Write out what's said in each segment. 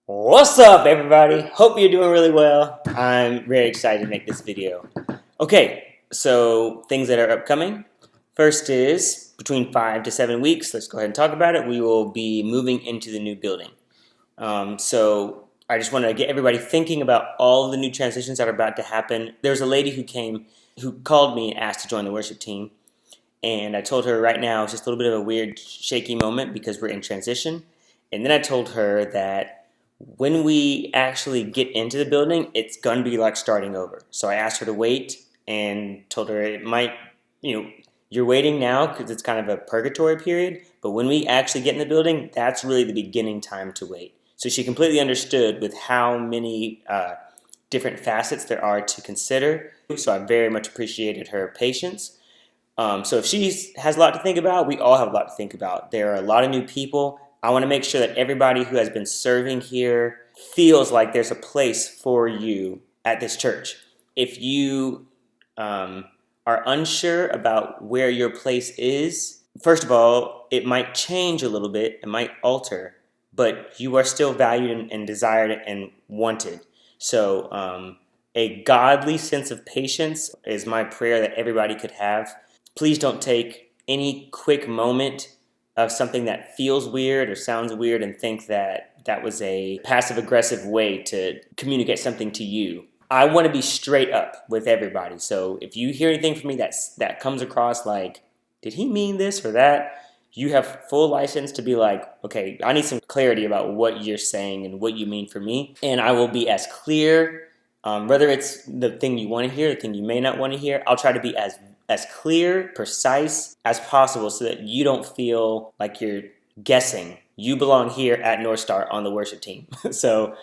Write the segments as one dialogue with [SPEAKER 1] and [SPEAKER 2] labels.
[SPEAKER 1] What's up, everybody? Hope you're doing really well. I'm very excited to make this video. Okay, so things that are upcoming. First is between 5 to 7 weeks. Let's go ahead and talk about it. We will be moving into the new building. So I just want to get everybody thinking about all of the new transitions that are about to happen. There's a lady who called me and asked to join the worship team. And I told her right now it's just a little bit of a weird, shaky moment because we're in transition. And then I told her that when we actually get into the building, it's going to be like starting over. So I asked her to wait and told her it might, you're waiting now because it's kind of a purgatory period. But when we actually get in the building, that's really the beginning time to wait. So she completely understood with how many different facets there are to consider. So I very much appreciated her patience. So if she has a lot to think about, we all have a lot to think about. There are a lot of new people. I want to make sure that everybody who has been serving here feels like there's a place for you at this church. If you are unsure about where your place is, first of all, it might change a little bit. It might alter, but you are still valued and desired and wanted. So a godly sense of patience is my prayer that everybody could have. Please don't take any quick moment of something that feels weird or sounds weird and think that that was a passive-aggressive way to communicate something to you. I want to be straight up with everybody. So if you hear anything from me that comes across like, did he mean this or that? You have full license to be like, okay, I need some clarity about what you're saying and what you mean for me. And I will be as clear, whether it's the thing you want to hear, the thing you may not want to hear. I'll try to be as clear, precise as possible so that you don't feel like you're guessing. You belong here at Northstar on the worship team. So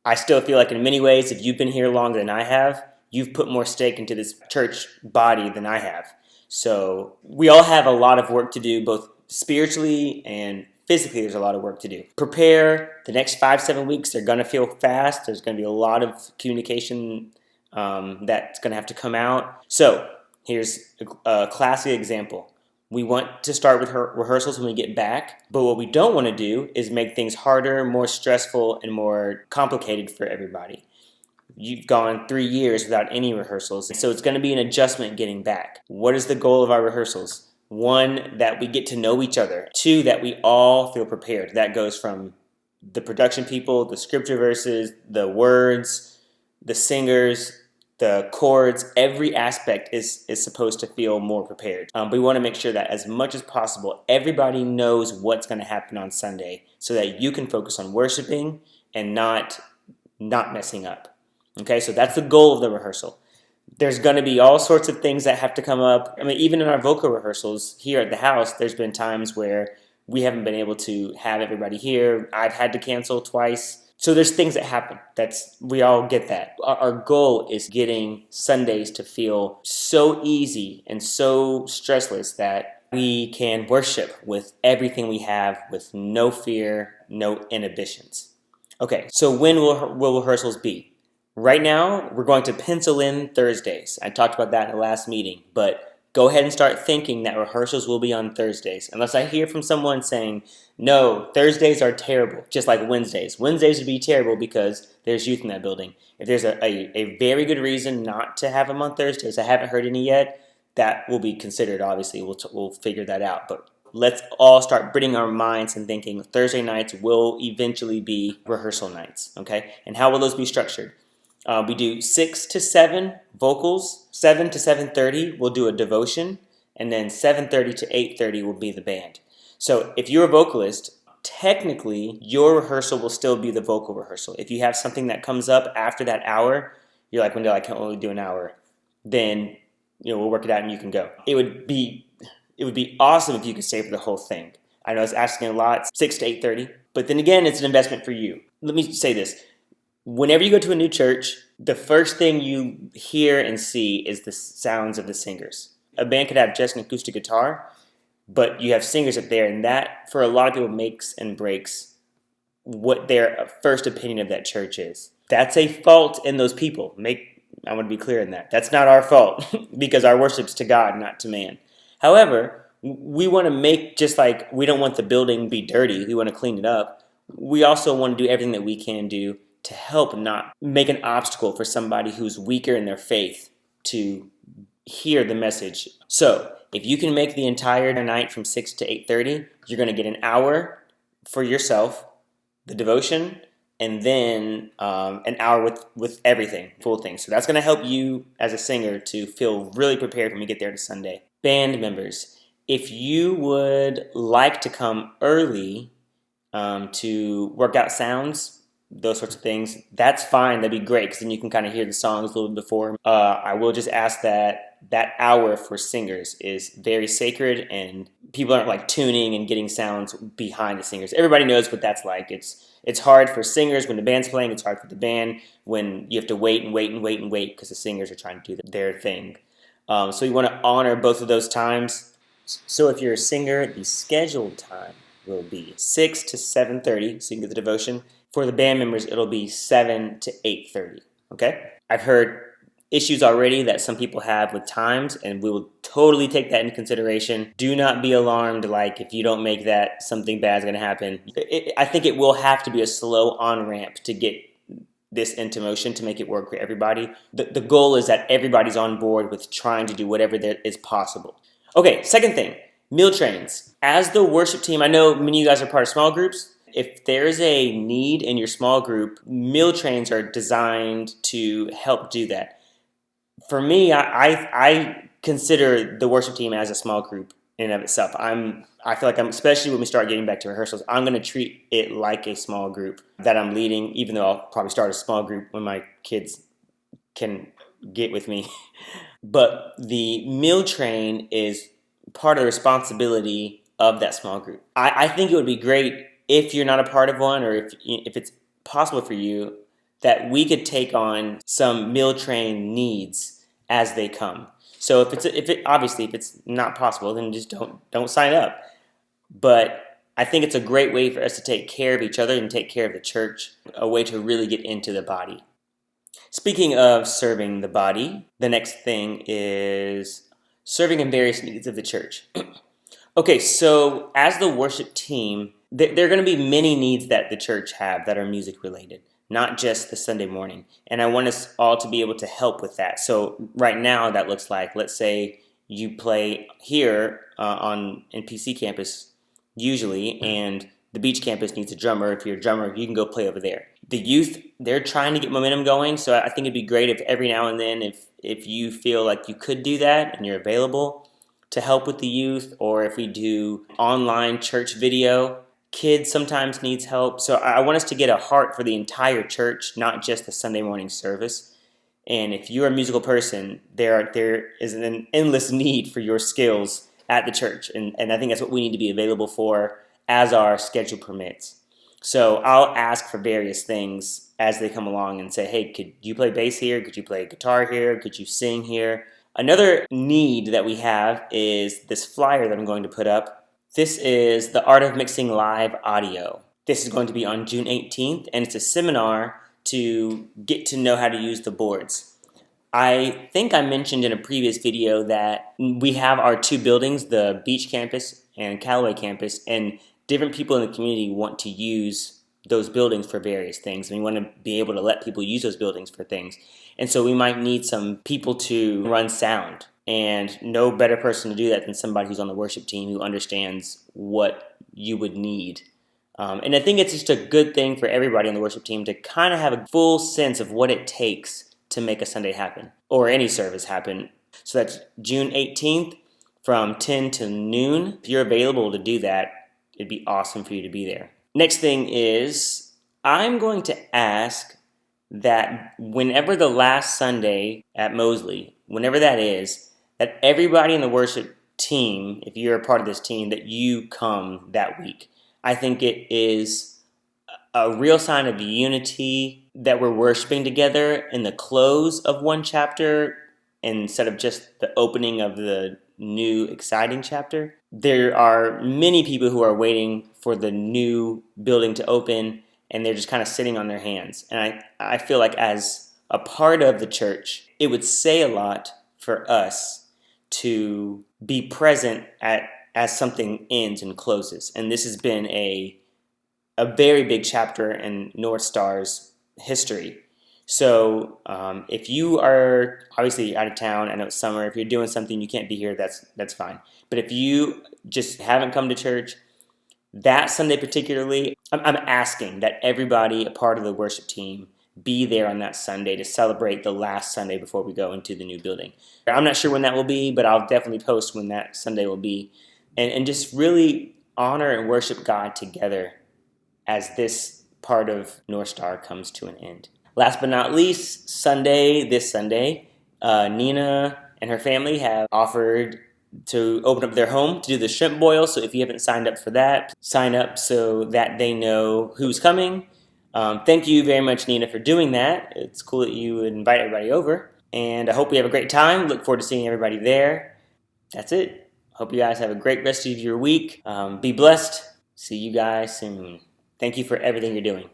[SPEAKER 1] I still feel like in many ways, if you've been here longer than I have, you've put more stake into this church body than I have. So we all have a lot of work to do, both spiritually and physically. There's a lot of work to do. Prepare. The next 5-7 weeks, they're going to feel fast. There's going to be a lot of communication that's going to have to come out. So here's a classic example. We want to start with rehearsals when we get back, but what we don't want to do is make things harder, more stressful, and more complicated for everybody. You've gone 3 years without any rehearsals, so it's going to be an adjustment getting back. What is the goal of our rehearsals? 1, that we get to know each other. 2, that we all feel prepared. That goes from the production people, the scripture verses, the words, the singers, the chords. Every aspect is supposed to feel more prepared. We want to make sure that as much as possible, everybody knows what's going to happen on Sunday so that you can focus on worshiping and not messing up. Okay, so that's the goal of the rehearsal. There's going to be all sorts of things that have to come up. I mean, even in our vocal rehearsals here at the house, there's been times where we haven't been able to have everybody here. I've had to cancel twice. So there's things that happen. We all get that. Our goal is getting Sundays to feel so easy and so stressless that we can worship with everything we have with no fear, no inhibitions. Okay, so when will rehearsals be? Right now, we're going to pencil in Thursdays. I talked about that in the last meeting, but go ahead and start thinking that rehearsals will be on Thursdays. Unless I hear from someone saying, no, Thursdays are terrible, just like Wednesdays. Wednesdays would be terrible because there's youth in that building. If there's a very good reason not to have them on Thursdays, I haven't heard any yet, that will be considered, obviously. We'll figure that out. But let's all start bringing our minds and thinking Thursday nights will eventually be rehearsal nights, okay? And how will those be structured? We do 6 to 7 vocals, 7 to 7:30 we'll do a devotion, and then 7:30 to 8:30 will be the band. So if you're a vocalist, technically your rehearsal will still be the vocal rehearsal. If you have something that comes up after that hour, you're like, Wendell, I can only do an hour, then we'll work it out and you can go. It would be awesome if you could stay for the whole thing. I know it's asking a lot, 6 to 8:30, but then again, it's an investment for you. Let me say this. Whenever you go to a new church, the first thing you hear and see is the sounds of the singers. A band could have just an acoustic guitar, but you have singers up there, and that, for a lot of people, makes and breaks what their first opinion of that church is. That's a fault in those people. I want to be clear in that. That's not our fault because our worship's to God, not to man. However, we want to make, just like we don't want the building to be dirty, we want to clean it up. we also want to do everything that we can do to help not make an obstacle for somebody who's weaker in their faith to hear the message. So if you can make the entire night from 6 to 8:30, you're going to get an hour for yourself, the devotion, and then an hour with everything, full thing. So that's going to help you as a singer to feel really prepared when we get there to Sunday. Band members, if you would like to come early to work out sounds, those sorts of things, that's fine. That'd be great because then you can kind of hear the songs a little bit before. I will just ask that hour for singers is very sacred, and people aren't like tuning and getting sounds behind the singers. Everybody knows what that's like. It's hard for singers when the band's playing. It's hard for the band when you have to wait because the singers are trying to do their thing. So you want to honor both of those times. So if you're a singer, the scheduled time will be 6 to 7:30, so you can get the devotion. For the band members, it'll be 7 to 8:30, okay? I've heard issues already that some people have with times, and we will totally take that into consideration. Do not be alarmed, like if you don't make that, something bad is going to happen. I think it will have to be a slow on-ramp to get this into motion to make it work for everybody. The goal is that everybody's on board with trying to do whatever there is possible. Okay, second thing, meal trains. As the worship team, I know many of you guys are part of small groups. If there's a need in your small group, meal trains are designed to help do that. For me, I consider the worship team as a small group in and of itself. I feel like especially when we start getting back to rehearsals, I'm going to treat it like a small group that I'm leading, even though I'll probably start a small group when my kids can get with me. But the meal train is part of the responsibility of that small group. I think it would be great if you're not a part of one, or if it's possible for you, that we could take on some meal train needs as they come. So obviously if it's not possible, then just don't sign up. But I think it's a great way for us to take care of each other and take care of the church, a way to really get into the body. Speaking of serving the body, the next thing is serving in various needs of the church. Okay, so as the worship team, there are going to be many needs that the church have that are music related, not just the Sunday morning. And I want us all to be able to help with that. So right now that looks like, let's say you play here in PC campus usually, and the beach campus needs a drummer. If you're a drummer, you can go play over there. The youth, they're trying to get momentum going, so I think it'd be great if every now and then, if you feel like you could do that and you're available to help with the youth, or if we do online church video. Kids sometimes needs help. So I want us to get a heart for the entire church, not just the Sunday morning service. And if you're a musical person, there is an endless need for your skills at the church. And I think that's what we need to be available for as our schedule permits. So I'll ask for various things as they come along and say, hey, could you play bass here? Could you play guitar here? Could you sing here? Another need that we have is this flyer that I'm going to put up. This is the Art of Mixing Live Audio. This is going to be on June 18th, and it's a seminar to get to know how to use the boards. I think I mentioned in a previous video that we have our two buildings, the Beach Campus and Callaway Campus, and different people in the community want to use those buildings for various things. And we want to be able to let people use those buildings for things. And so we might need some people to run sound. And no better person to do that than somebody who's on the worship team who understands what you would need. And I think it's just a good thing for everybody on the worship team to kind of have a full sense of what it takes to make a Sunday happen, or any service happen. So that's June 18th from 10 to noon. If you're available to do that, it'd be awesome for you to be there. Next thing is, I'm going to ask that whenever the last Sunday at Mosley, whenever that is, that everybody in the worship team, if you're a part of this team, that you come that week. I think it is a real sign of unity that we're worshiping together in the close of one chapter instead of just the opening of the new exciting chapter. There are many people who are waiting for the new building to open, and they're just kind of sitting on their hands. And I feel like as a part of the church, it would say a lot for us to be present as something ends and closes. And this has been a a very big chapter in North Star's history. So if you are obviously out of town, I know it's summer. If you're doing something you can't be here, that's fine. But if you just haven't come to church that Sunday particularly, I'm asking that everybody, a part of the worship team, be there on that Sunday to celebrate the last Sunday before we go into the new building. I'm not sure when that will be, but I'll definitely post when that Sunday will be, and just really honor and worship God together as this part of North Star comes to an end. Last but not least, this Sunday, Nina and her family have offered to open up their home to do the shrimp boil. So if you haven't signed up for that, sign up so that they know who's coming. Thank you very much, Nina, for doing that. It's cool that you would invite everybody over. And I hope we have a great time. Look forward to seeing everybody there. That's it. Hope you guys have a great rest of your week. Be blessed. See you guys soon. Thank you for everything you're doing.